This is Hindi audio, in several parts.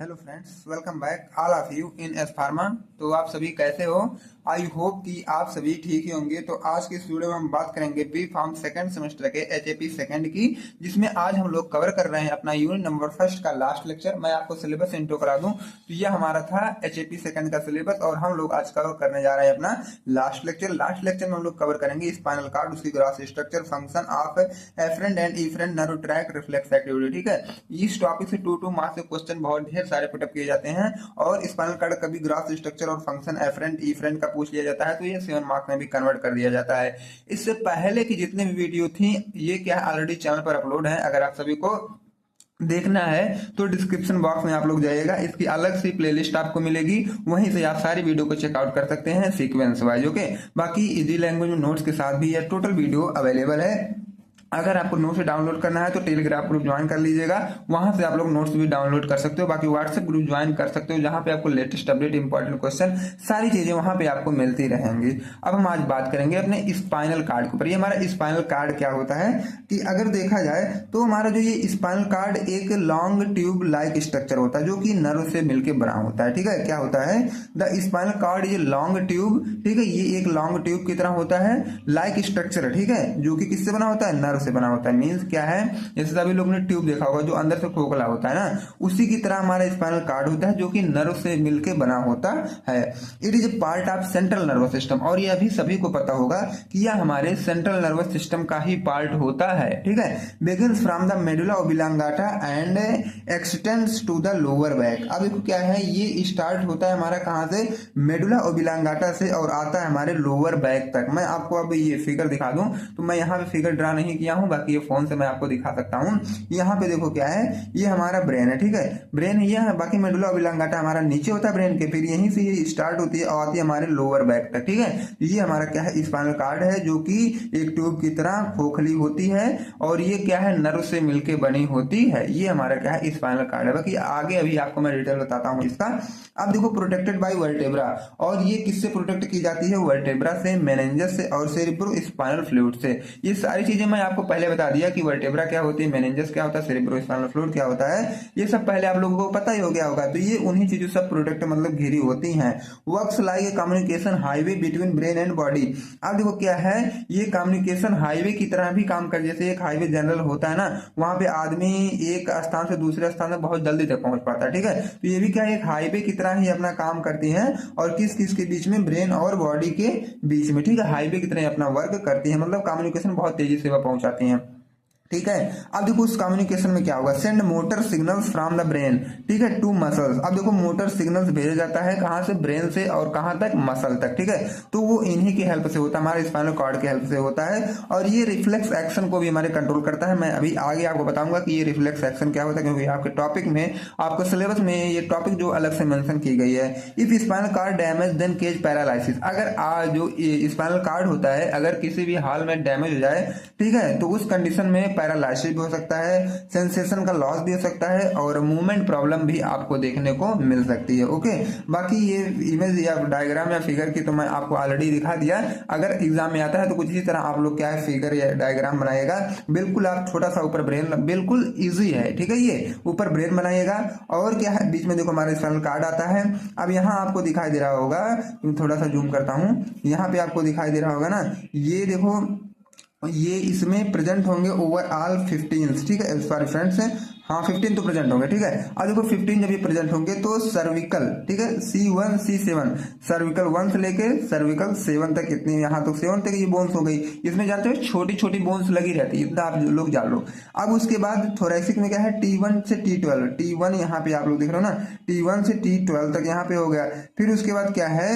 Hello friends, welcome back all of you in S pharma. तो आप सभी कैसे हो? आई होप कि आप सभी ठीक ही होंगे। तो आज की इस वीडियो में हम बात करेंगे बी फार्म सेकंड सेमेस्टर के एचएपी सेकंड की, जिसमें आज हम लोग कवर कर रहे हैं अपना यूनिट नंबर फर्स्ट का लास्ट लेक्चर। मैं आपको सिलेबस इंट्रो करा दूं तो यह हमारा था एचएपी सेकंड का सिलेबस और हम लोग आज कवर करने जा रहे हैं अपना लास्ट लेक्चर। लास्ट लेक्चर में हम लोग कवर करेंगे स्पाइनल कार्ड, उसकी gross structure, function of afferent and efferent nerve tract, reflex activity. ठीक है, इस टॉपिक से 2 मार्क्स के क्वेश्चन बहुत ढेर सारे पुटअप किए जाते हैं और स्पाइनल कार्ड कभी ग्रास स्ट्रक्चर और फंक्शन एफरेंट इफरेंट का पूछ लिया जाता है तो ये 7 मार्क्स में भी कन्वर्ट कर दिया जाता है। इससे पहले की जितने भी वीडियो थी ये क्या ऑलरेडी चैनल पर अपलोड है। अगर आप सभी को देखना है तो डिस्क्रिप्शन बॉक्स में आप लोग जाइएगा, इसकी अलग सी प्लेलिस्ट आपको मिलेगी, वहीं से आप सारी वीडियो को चेकआउट कर सकते हैं सीक्वेंस वाइज। ओके, बाकी इजी लैंग्वेज में नोट्स के साथ भी यह टोटल वीडियो अवेलेबल है। अगर आपको नोट्स डाउनलोड करना है तो टेलीग्राम ग्रुप ज्वाइन कर लीजिएगा, वहां से आप लोग नोट्स भी डाउनलोड कर सकते हो। बाकी व्हाट्सएप ग्रुप ज्वाइन कर सकते हो जहां पे आपको लेटेस्ट अपडेट, इंपॉर्टेंट क्वेश्चन, सारी चीजें वहां पे आपको मिलती रहेंगी। अब हम आज बात करेंगे अपने स्पाइनल कार्ड के ऊपर। ये हमारा स्पाइनल कार्ड क्या होता है कि अगर देखा जाए तो हमारा जो ये स्पाइनल कार्ड एक लॉन्ग ट्यूब लाइक स्ट्रक्चर होता है जो कि नर्व से मिलकर बना होता है। ठीक है, क्या होता है द स्पाइनल कार्ड, ये लॉन्ग ट्यूब, ठीक है, ये एक लॉन्ग ट्यूब की तरह होता है, लाइक स्ट्रक्चर, ठीक है, जो कि किससे बना होता है? नर्व से बना होता है। मींस क्या है, जैसे सभी लोग ने ट्यूब देखा होगा जो अंदर से खोखला होता है ना, उसी की तरह हमारा स्पाइनल कार्ड होता है जो कि नर्व से मिलके बना होता है। It is a part of central nervous system, और यह भी सभी को पता होगा कि यह हमारे सेंट्रल नर्वस सिस्टम का ही पार्ट होता है। ठीक है, begins from the medulla oblongata and extends to the lower back. अब देखो क्या है, ये स्टार्ट होता है हमारा कहां से? मेडुला ओब्लांगाटा से, और आता है हमारे लोअर बैक तक। मैं आपको अब ये फिगर दिखा दूं तो मैं यहाँ पे फिगर ड्रा नहीं किया हूं, बाकी ये फोन से मैं आपको दिखा सकता हूं। यहाँ पे देखो क्या है, ये हमारा ब्रेन है। ठीक है, ब्रेन ये है, बाकी मेडुला ओब्लांगाटा हमारा नीचे होता है ब्रेन के, फिर यहीं से ये स्टार्ट होती है और आती है हमारे लोअर बैक तक। ठीक है, ये हमारा क्या है? स्पाइनल कार्ड है जो कि एक ट्यूब की तरह खोखली होती है और ये क्या है? नर्व से मिलके बनी होती है। ये हमारा क्या है? स्पाइनल कार्ड है। बाकी आगे अभी आपको मैं डिटेल बताता हूँ इसका। अब देखो, प्रोटेक्टेड बाय वर्टेब्रा, और ये किससे प्रोटेक्ट की जाती है? वर्टेब्रा से, मेनिंजस से और सेरिब्रो स्पाइनल फ्लूइड से। ये सारी चीजें मैं आपको पहले बता दिया कि वर्टेब्रा क्या होती है, मेनिंजस क्या होता है, सेरिब्रो स्पाइनल फ्लूइड क्या होता है, ये सब पहले आप लोगों को पता ही हो गया होगा। तो ये उन्हीं चीजों से प्रोटेक्ट मतलब घिरी होती हैं। Works like a communication highway between brain and body. अब देखो क्या है, ये कम्युनिकेशन हाईवे की तरह भी काम कर, जैसे एक हाईवे जनरल होता है ना, वहां पे आदमी एक स्थान से दूसरे स्थान में बहुत जल्दी तक पहुंच पाता है। ठीक है, तो ये भी क्या है? एक हाईवे की तरह ही अपना काम करती है, और किस किस के बीच में? ब्रेन और बॉडी के बीच में। ठीक है, हाईवे की तरह अपना वर्क करती है, मतलब कम्युनिकेशन बहुत तेजी से वह पहुंचाती है। ठीक है, अब देखो उस कम्युनिकेशन में क्या होगा? Send motor signals from the brain, ठीक है, टू मसल्स। अब देखो मोटर सिग्नल्स भेजा जाता है कहां से? ब्रेन से, और कहां तक? मसल तक। ठीक है, तो वो इन्हीं की हेल्प से होता है, हमारे स्पाइनल कॉर्ड की हेल्प से होता है, और ये रिफ्लेक्स एक्शन को भी हमारे कंट्रोल करता है। मैं अभी आगे आपको बताऊंगा कि ये रिफ्लेक्स एक्शन क्या होता है, क्योंकि आपके टॉपिक में, आपको सिलेबस में ये टॉपिक जो अलग से मेंशन की गई है। If spinal cord damage then cause paralysis, अगर जो स्पाइनल कार्ड होता है अगर किसी भी हाल में डैमेज हो जाए, ठीक है, तो उस कंडीशन में पैरालाइसिस भी हो सकता है, सेंसेशन का लॉस भी हो सकता है, और मूवमेंट प्रॉब्लम भी आपको देखने को मिल सकती है। ओके, बाकी ये इमेज या डायग्राम या फिगर की तो मैं आपको ऑलरेडी दिखा दिया। अगर एग्जाम में आता है तो कुछ इसी तरह आप लोग क्या है, फिगर या डायग्राम बनाइएगा। बिल्कुल आप छोटा सा ऊपर ब्रेन, बिल्कुल इजी है। ठीक है, ये ऊपर ब्रेन बनाइएगा, और क्या है, बीच में देखो हमारा स्पाइनल कार्ड आता है। अब यहाँ आपको दिखाई दे रहा होगा, थोड़ा सा जूम करता हूँ, यहाँ पे आपको दिखाई दे रहा होगा ना, ये देखो, ये इसमें प्रेजेंट होंगे ओवरऑल 15, ठीक है, सॉरी फ्रेंड्स, हाँ 15 तो प्रेजेंट होंगे। ठीक है, अब देखो 15 जब ये प्रेजेंट होंगे तो सर्विकल, ठीक है, C1 C7, सर्विकल 1 से लेके सर्विकल 7 तक, कितनी यहाँ तो 7 तक ये बोन्स हो गई। इसमें जानते हो छोटी छोटी बोन्स लगी रहती है, इतना आप लोग जान लो। अब उसके बाद थोरेसिक में क्या है? T1 से T12, T1 यहाँ पे आप लोग देख रहे हो ना, T1 से T12 तक यहाँ पे हो गया। फिर उसके बाद क्या है?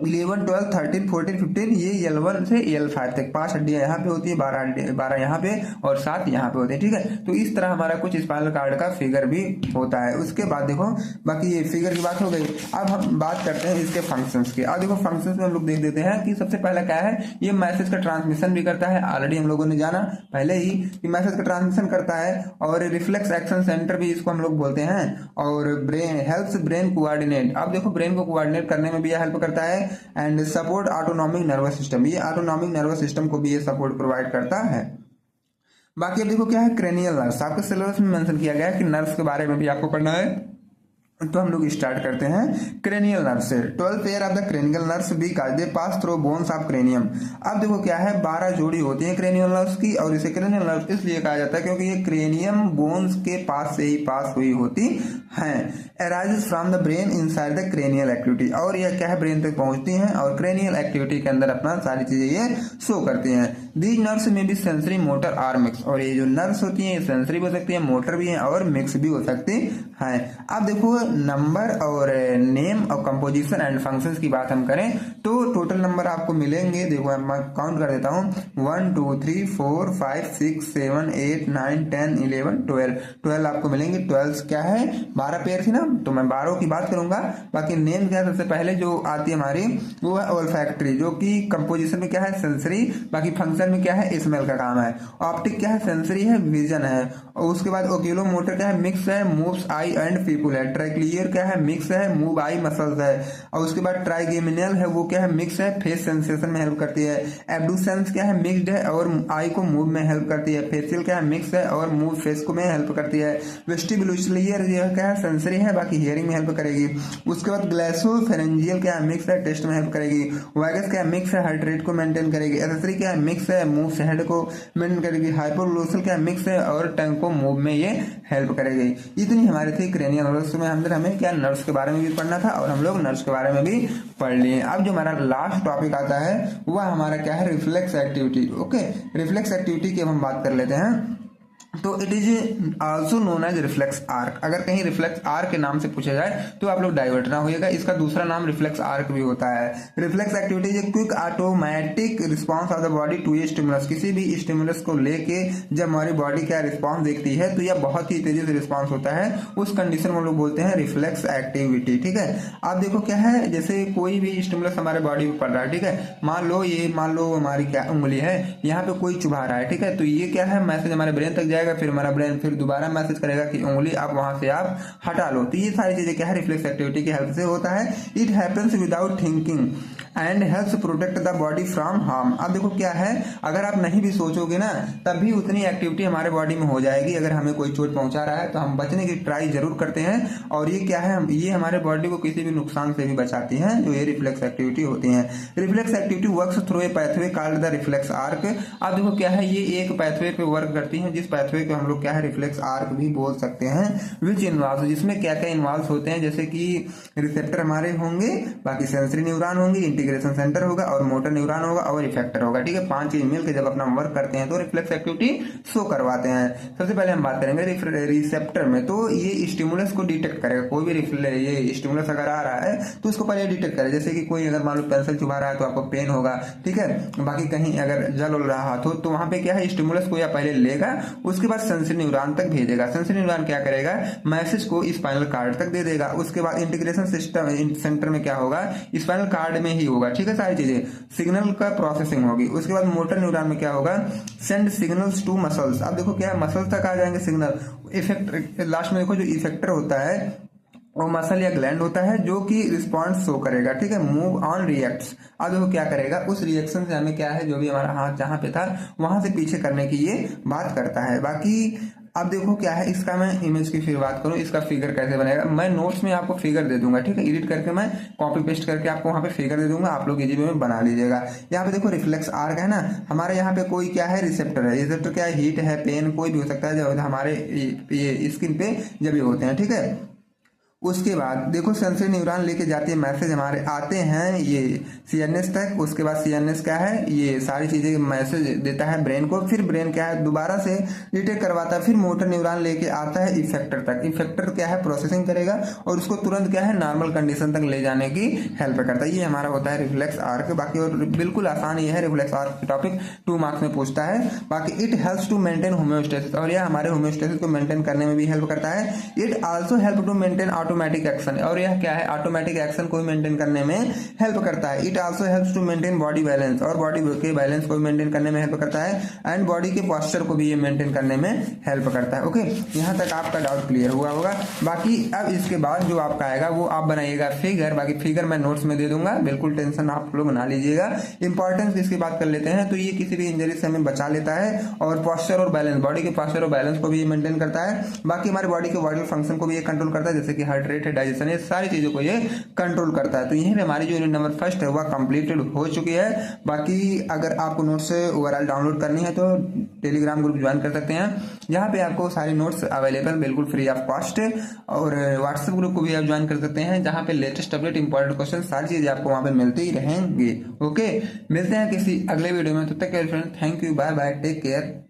11 12 13 14 15, ये L1 से L5 तक 5 हड्डियां यहाँ पे होती है, 12 यहाँ पे और 7 यहाँ पे होते हैं। ठीक है, तो इस तरह हमारा कुछ स्पाइनल कार्ड का फिगर भी होता है। उसके बाद देखो, बाकी ये फिगर की बात हो गई। अब हम बात करते हैं इसके फंक्शंस की। अब देखो फंक्शंस में हम लोग देख देते हैं कि सबसे पहला क्या है, ये मैसेज का ट्रांसमिशन भी करता है। ऑलरेडी हम लोगों ने जाना पहले ही कि मैसेज का ट्रांसमिशन करता है, और रिफ्लेक्स एक्शन सेंटर भी इसको हम लोग बोलते हैं, और ब्रेन हेल्प्स ब्रेन कोऑर्डिनेट। अब देखो ब्रेन को कोऑर्डिनेट करने में भी यह हेल्प करता है, and support autonomic nervous system, ये ऑटोनॉमिक नर्वस सिस्टम को भी ये सपोर्ट प्रोवाइड करता है। बाकी अब देखो क्या है, क्रेनियल नर्व्स, आपके सिलेबस में मेंशन किया गया है कि नर्व्स के बारे में भी आपको पढ़ना है। तो हम लोग स्टार्ट करते हैं क्रेनियल नर्व से। 12 pair of the cranial nerves be called they pass through bones of cranium. अब देखो क्या है, 12 जोड़ी होती है क्रेनियल नर्व्स की, और इसे क्रेनियल नर्व इसलिए कहा जाता है क्योंकि ये क्रेनियम बोन्स के पास से ही पास हुई होती हैं। Arises from the brain inside the cranial activity, और यह क्या है, ब्रेन तक पहुंचती हैं और क्रेनियल एक्टिविटी के अंदर अपना सारी चीजें ये शो करती हैं। दीज नर्व्स में भी सेंसरी, मोटर आर मिक्स, और ये जो नर्व्स होती हैं ये सेंसरी भी हो सकती है, मोटर भी है और मिक्स भी हो सकती है। अब देखो नंबर और नेम और कंपोजिशन एंड फंक्शंस की बात हम करें तो टोटल नंबर आपको मिलेंगे। देखो मैं काउंट कर देता हूँ, 1 2 3 4 5 6 7 8 9 10 11 12 आपको मिलेंगे। 12 क्या है, 12 पेयर थी ना, तो मैं 12 की बात करूंगा। बाकी नेम क्या है, सबसे पहले जो आती है हमारी वो है ओल्फैक्टरी, जो कि कंपोजिशन में क्या है, सेंसरी। बाकी फंक्शन में क्या है, स्मेल का काम है। ऑप्टिक क्या है, सेंसरी है, विजन है। और उसके बाद ओक्यूलो मोटर क्या है, मिक्स है, मूव्स आई एंड पीपुल है। ट्राइक्लियर क्या है, मिक्स है, मूव आई मसल्स है। और उसके बाद ट्राइगेमिनल है, वो क्या है, मिक्स है, फेस सेंसेशन में हेल्प करती है। एब्डुसेंस क्या है, मिक्स्ड है और आई को मूव में हेल्प करती है। फेशियल क्या है, मिक्स है और मूव फेस को में हेल्प करती है। वेस्टिबुलर यह क्या है, सेंसरी है, बाकी हियरिंग में हेल्प करेगी। उसके बाद ग्लासोफेरेंजियल क्या है, मिक्स है, टेस्ट में हेल्प करेगी। वाइगस क्या है, मिक्स है, हार्ट रेट को मेंटेन करेगी। एसेसरी क्या है, मिक्स है, मूव से हेड को मेंटेन करेगी। हाइपोग्लोसल क्या है, मिक्स है और टंग को मूव में ये हेल्प करेगी। इतनी हमारी थी क्रेनियल नर्व्स में। अंदर हमें क्या नर्व्स के बारे में भी पढ़ना था और हम लोग नर्व्स के बारे में भी पढ़ लिए। अब जो हमारा लास्ट टॉपिक आता है वह हमारा क्या है, reflex activity. Okay, reflex activity की हम बात कर लेते हैं। तो it is also known as reflex arc. अगर कहीं रिफ्लेक्स आर्क के नाम से पूछा जाए तो आप लोग डाइवर्ट ना होइएगा, इसका दूसरा नाम रिफ्लेक्स आर्क भी होता है। Reflex activity is quick automatic response of the body to a stimulus. किसी भी स्टिमुलस को लेके जब हमारी बॉडी क्या रिस्पांस देखती है तो यह बहुत ही तेजी से रिस्पांस होता है, उस कंडीशन में लोग बोलते हैं रिफ्लेक्स एक्टिविटी। ठीक है, आप देखो क्या है, जैसे कोई भी स्टिमुलस हमारे बॉडी में पड़ रहा है, ठीक है, मान लो हमारी क्या उंगली है, यहाँ पे कोई चुभा रहा है, ठीक है, तो ये क्या है, मैसेज हमारे ब्रेन तक जाएगा, फिर हमारा ब्रेन फिर दोबारा मैसेज करेगा कि उंगली आप वहां से आप हटा लो। तो ये सारी चीजें क्या है, रिफ्लेक्स एक्टिविटी की हेल्प से होता है। It happens without thinking and helps protect the body from harm. अब देखो क्या है, अगर आप नहीं भी सोचोगे ना तब भी उतनी एक्टिविटी हमारे बॉडी में हो जाएगी। अगर हमें कोई चोट पहुंचा रहा है तो हम बचने की ट्राई जरूर करते हैं, और ये क्या है, ये हमारे बॉडी को किसी भी नुकसान से भी बचाती है, जो ये रिफ्लेक्स एक्टिविटी होती है। Reflex activity works through a pathway called the reflex arc. अब देखो क्या है, ये एक पाथवे पे वर्क करती है, जिस पाथवे को हम लोग क्या है रिफ्लेक्स आर्क भी बोल सकते हैं। विच इन्वॉल्व, जिसमें क्या क्या इन्वॉल्व होते हैं, जैसे कि रिसेप्टर हमारे होंगे, बाकी सेंसरी न्यूरॉन होंगे, इंटीग्रेशन सेंटर होगा और मोटर न्यूरॉन होगा और इफेक्टर होगा। ठीक है, 5 चीज मिलकर जब अपना वर्क करते हैं तो रिफ्लेक्स एक्टिविटी शो करवाते हैं। सबसे पहले हम बात करेंगे रिसेप्टर में। तो ये स्टिमुलस को डिटेक्ट करेगा, कोई भी ये स्टिमुलस अगर आ रहा है तो उसको पहले डिटेक्ट करेगा। जैसे कि कोई अगर मान लो पेंसिल चुभा रहा है तो आपको पेन होगा, ठीक है। बाकी कहीं अगर जल उल रहा हाथ हो तो वहां पे क्या है, स्टिमुलस को या पहले लेगा, उसके बाद सेंसरी न्यूरॉन तक भेजेगा। सेंसरी न्यूरॉन क्या करेगा, मैसेज को स्पाइनल कार्ड तक दे देगा। उसके बाद इंटीग्रेशन सिस्टम सेंटर में क्या होगा, स्पाइनल कार्ड में ही होगा, ठीक है, सारी चीजें सिग्नल का प्रोसेसिंग होगी। उसके बाद मोटर न्यूरॉन में क्या होगा, सेंड सिग्नल्स टू मसल्स। अब देखो क्या है, मसल्स तक आ जाएंगे सिग्नल। इफेक्ट लास्ट में देखो जो इफेक्टर होता है वो मसल या ग्लैंड होता है जो कि रिस्पॉन्स शो करेगा, ठीक है, मूव ऑन रिएक्ट्स। अब देखो क्या करेगा, उस रिएक्शन से हमें क्या है, जो भी हमारा हाथ जहां पे था वहां से पीछे करने की ये बात करता है। बाकी अब देखो क्या है, इसका मैं इमेज की फिर बात करूं, इसका फिगर कैसे बनेगा, मैं नोट्स में आपको फिगर दे दूंगा, ठीक है, एडिट करके मैं कॉपी पेस्ट करके आपको वहां पे फिगर दे दूंगा, आप लोग इजी वे में बना लीजिएगा। यहाँ पे देखो रिफ्लेक्स आर्क है ना, हमारे यहाँ पे कोई क्या है, रिसेप्टर है। रिसेप्टर क्या है, हीट है, पेन, कोई भी हो सकता है जो हमारे ये स्किन पे जब भी होते हैं, ठीक है। उसके बाद देखो सेंसरी न्यूरॉन लेके जाती है मैसेज, हमारे आते हैं ये सीएनएस तक। उसके बाद सीएनएस क्या है, ये सारी चीजें मैसेज देता है ब्रेन को, फिर ब्रेन क्या है दोबारा से डिटेक्ट करवाता है, फिर मोटर न्यूरॉन लेके आता है इफेक्टर तक। इफेक्टर क्या है, प्रोसेसिंग करेगा और उसको तुरंत क्या है, नॉर्मल कंडीशन तक ले जाने की हेल्प करता है। ये हमारा होता है रिफ्लेक्स आर्क। बाकी और बिल्कुल आसान ये है, रिफ्लेक्स आर्क टॉपिक 2 मार्क्स में पूछता है। बाकी it helps to maintain homeostasis, और यह हमारे होम्योस्टेसिस को मेंटेन करने में भी हेल्प करता है। It also help to maintain automatic action, और यह क्या है, ऑटोमेटिक एक्शन को मेंटेन करने में हेल्प करता है। It also helps to maintain body balance, और बॉडी के बैलेंस को मेंटेन करने में हेल्प करता है। एंड बॉडी के पोस्चर को भी ये मेंटेन करने में हेल्प करता है। ओके, यहाँ तक आपका डाउट क्लियर हुआ होगा। बाकी अब इसके बाद जो आपका आएगा वो आप बनाइएगा फिगर। बाकी फिगर मैं नोट्स में दे दूंगा, बिल्कुल टेंशन आप लोग बना लीजिएगा। इंपॉर्टेंस इसकी बात कर लेते हैं, तो ये किसी भी इंजरी से हमें बचा लेता है, और पोस्चर और बैलेंस, बॉडी के पोस्चर और बैलेंस को भी ये मेंटेन करता है। बाकी हमारे बॉडी के वाइटल फंक्शन को भी ये कंट्रोल करता है, जैसे कि हार्ट रेट है, डाइजेशन है, सारी चीजों को ये कंट्रोल करता है। तो यहीं पे हमारी जो यूनिट नंबर फर्स्ट है वह कंप्लीटेड हो चुकी है। बाकी अगर आपको नोट्स ओवरऑल डाउनलोड करनी है तो टेलीग्राम ग्रुप ज्वाइन कर सकते हैं, जहाँ पे आपको सारे नोट्स अवेलेबल बिल्कुल फ्री ऑफ कॉस्ट। और व्हाट्सएप ग्रुप को भी आप ज्वाइन कर सकते हैं, जहाँ पे लेटेस्ट अपडेट, इंपॉर्टेंट क्वेश्चन, सारी चीजें आपको वहां पे मिलती ही रहेंगे। ओके, मिलते हैं किसी अगले वीडियो में, तब तक के लिए friend thank you, bye bye, take care.